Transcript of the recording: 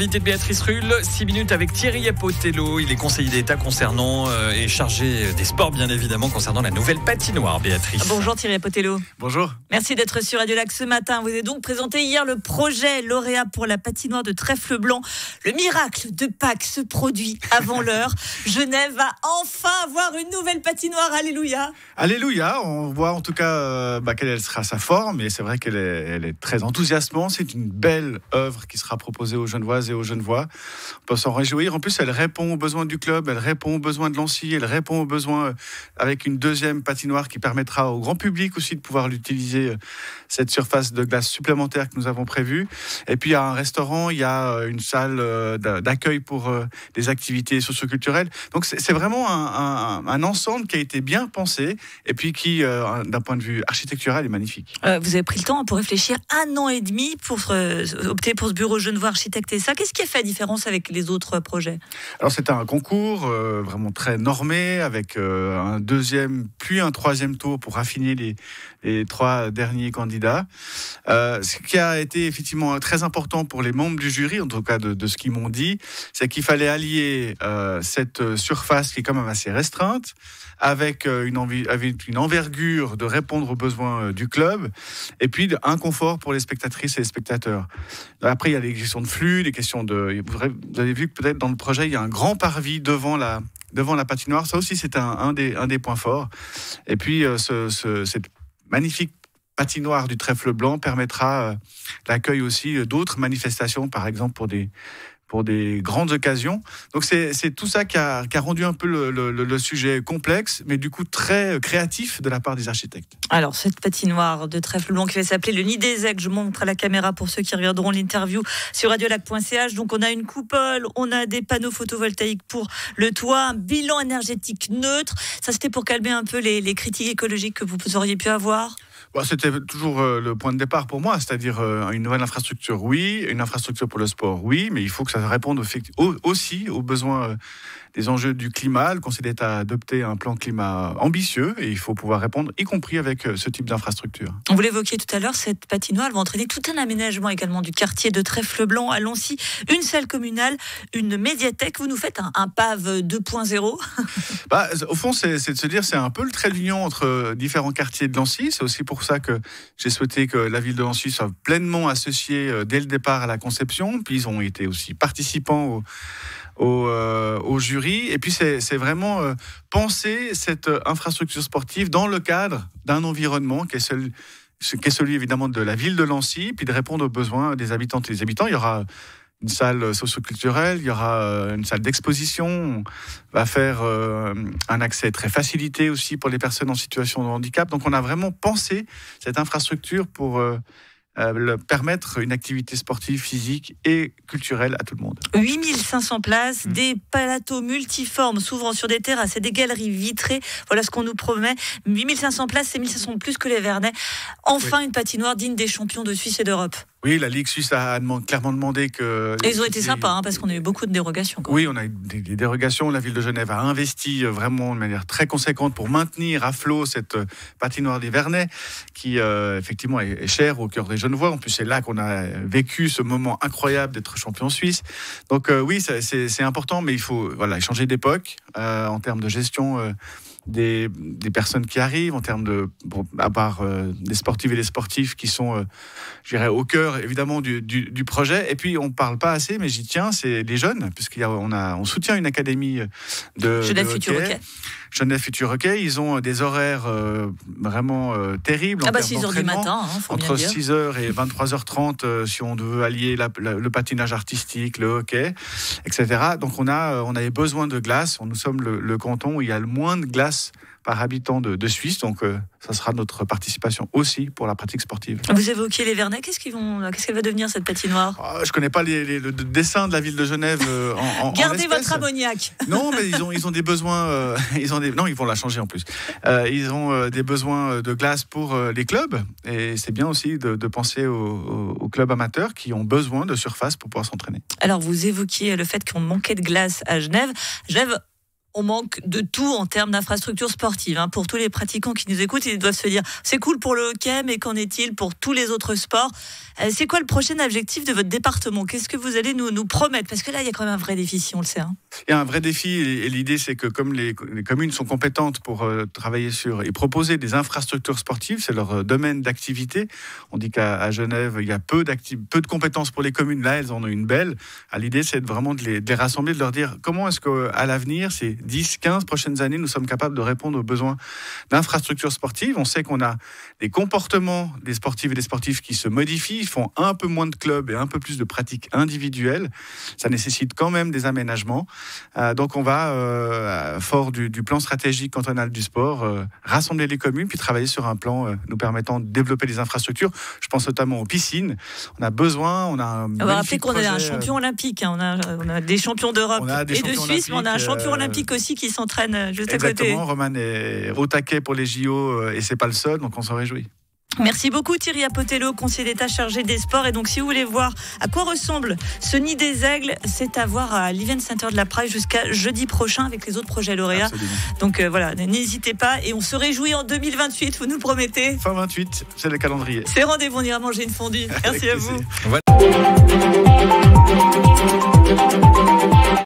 L'invité de Béatrice Rulle, 6 minutes avec Thierry Potello. Il est conseiller d'État concernant et chargé des sports, bien évidemment, concernant la nouvelle patinoire, Béatrice. Bonjour Thierry Potello. Bonjour. Merci d'être sur Radio Lac ce matin. Vous avez donc présenté hier le projet lauréat pour la patinoire de Trèfle-Blanc. Le miracle de Pâques se produit avant l'heure. Genève va enfin avoir une nouvelle patinoire. Alléluia. Alléluia. On voit en tout cas quelle sera sa forme. Et c'est vrai qu'elle est très enthousiasmante. C'est une belle œuvre qui sera proposée aux Genevoises et aux Genevois. On peut s'en réjouir. En plus, elle répond aux besoins du club, elle répond aux besoins de Lancy, elle répond aux besoins avec une deuxième patinoire qui permettra au grand public aussi de pouvoir l'utiliser, cette surface de glace supplémentaire que nous avons prévue. Et puis, il y a un restaurant, il y a une salle d'accueil pour des activités socioculturelles. Donc, c'est vraiment un ensemble qui a été bien pensé et puis qui, d'un point de vue architectural, est magnifique. Vous avez pris le temps pour réfléchir 1 an et demi pour opter pour ce bureau Genevois architecter ça. Qu'est-ce qui a fait la différence avec les autres projets ? Alors, c'était un concours vraiment très normé avec un deuxième puis un troisième tour pour affiner les 3 derniers candidats. Ce qui a été effectivement très important pour les membres du jury, en tout cas de ce qu'ils m'ont dit, c'est qu'il fallait allier cette surface qui est quand même assez restreinte avec une envergure de répondre aux besoins du club et puis un confort pour les spectatrices et les spectateurs. Après, il y a des questions de flux, des questions de... Vous avez vu que peut-être dans le projet, il y a un grand parvis devant la patinoire. Ça aussi, c'est un des points forts. Et puis, cette magnifique patinoire du Trèfle Blanc permettra l'accueil aussi d'autres manifestations, par exemple pour des grandes occasions. Donc c'est tout ça qui a rendu un peu le sujet complexe, mais du coup très créatif de la part des architectes. Alors cette patinoire de Trèfle-Blanc qui va s'appeler le Nid des Aigles, je montre à la caméra pour ceux qui regarderont l'interview sur radiolac.ch. Donc on a une coupole, on a des panneaux photovoltaïques pour le toit, un bilan énergétique neutre. Ça c'était pour calmer un peu les critiques écologiques que vous auriez pu avoir. C'était toujours le point de départ pour moi, c'est-à-dire une nouvelle infrastructure, oui, une infrastructure pour le sport, oui, mais il faut que ça réponde aussi aux besoins des enjeux du climat. Le Conseil d'État a adopté un plan climat ambitieux et il faut pouvoir répondre, y compris avec ce type d'infrastructure. On vous l'évoquiez tout à l'heure, cette patinoire va entraîner tout un aménagement également du quartier de Trèfle-Blanc à Lancy, une salle communale, une médiathèque. Vous nous faites un PAV 2.0. Au fond, c'est de se dire, c'est un peu le trait d'union entre différents quartiers de Lancy. C'est aussi pour ça que j'ai souhaité que la ville de Lancy soit pleinement associée dès le départ à la conception. Puis ils ont été aussi participants au jury. Et puis c'est vraiment penser cette infrastructure sportive dans le cadre d'un environnement qui est celui évidemment de la ville de Lancy, puis de répondre aux besoins des habitantes et des habitants. Il y aura une salle socio-culturelle, il y aura une salle d'exposition, on va faire un accès très facilité aussi pour les personnes en situation de handicap. Donc on a vraiment pensé cette infrastructure pour permettre une activité sportive, physique et culturelle à tout le monde. 8500 places, des plateaux multiformes s'ouvrant sur des terrasses et des galeries vitrées. Voilà ce qu'on nous promet. 8500 places, c'est 1500 de plus que les Vernets. Enfin, oui. Une patinoire digne des champions de Suisse et d'Europe. Oui, la Ligue suisse a clairement demandé que... Et ils ont été sympas, parce qu'on a eu beaucoup de dérogations. Oui, on a eu des dérogations. La ville de Genève a investi vraiment de manière très conséquente pour maintenir à flot cette patinoire des Vernets, qui effectivement est chère au cœur des Genevois. En plus, c'est là qu'on a vécu ce moment incroyable d'être champion suisse. Donc oui, c'est important, mais il faut changer d'époque en termes de gestion des personnes qui arrivent, en termes à part des sportives et des sportifs qui sont, je dirais, au cœur évidemment du projet. Et puis on parle pas assez, mais j'y tiens, c'est les jeunes, puisqu'on soutient une académie de Futur Hockey. Genève Futur Hockey, ils ont des horaires vraiment terribles. 6h du matin, entre 6h et 23h30, si on veut allier le patinage artistique, le hockey, etc. Donc on avait besoin de glace. Nous sommes le canton où il y a le moins de glace par habitant de Suisse, donc ça sera notre participation aussi pour la pratique sportive. Vous évoquiez les Vernets, qu'est-ce qu'elle va devenir cette patinoire ? Je ne connais pas le dessin de la ville de Genève Gardez votre ammoniac. Non, mais ils ont des besoins. Non, ils vont la changer en plus. Ils ont des besoins de glace pour les clubs, et c'est bien aussi de penser aux clubs amateurs qui ont besoin de surface pour pouvoir s'entraîner. Alors vous évoquiez le fait qu'on manquait de glace à Genève. on manque de tout en termes d'infrastructures sportives. Pour tous les pratiquants qui nous écoutent, ils doivent se dire c'est cool pour le hockey, mais qu'en est-il pour tous les autres sports? C'est quoi le prochain objectif de votre département? Qu'est-ce que vous allez nous promettre? Parce que là, il y a quand même un vrai défi, si on le sait. Il y a un vrai défi et l'idée, c'est que comme les communes sont compétentes pour travailler sur et proposer des infrastructures sportives, c'est leur domaine d'activité. On dit qu'à Genève, il y a peu de compétences pour les communes. Là, elles en ont une belle. L'idée, c'est vraiment de les rassembler, de leur dire comment est-ce qu'à l'avenir, ces 10, 15 prochaines années, nous sommes capables de répondre aux besoins d'infrastructures sportives. On sait qu'on a des comportements des sportifs et des sportifs qui se modifient, ils font un peu moins de clubs et un peu plus de pratiques individuelles. Ça nécessite quand même des aménagements. Donc on va, fort du plan stratégique cantonal du sport, rassembler les communes puis travailler sur un plan nous permettant de développer des infrastructures. Je pense notamment aux piscines. On a besoin, on a un on va rappeler qu'on a un champion olympique. On a des champions d'Europe et de Suisse, mais on a un champion olympique aussi qui s'entraîne juste à côté. Exactement, Roman est au taquet pour les JO et c'est pas le seul, donc on s'en réjouit. Merci beaucoup Thierry Apotello, conseiller d'État chargé des sports. Et donc si vous voulez voir à quoi ressemble ce nid des aigles, c'est à voir à l'Event Center de la Praille jusqu'à jeudi prochain avec les autres projets lauréats. Absolument. Donc voilà, n'hésitez pas et on se réjouit en 2028, vous nous promettez. Fin 28, c'est le calendrier. C'est rendez-vous, on ira manger une fondue. Merci à vous.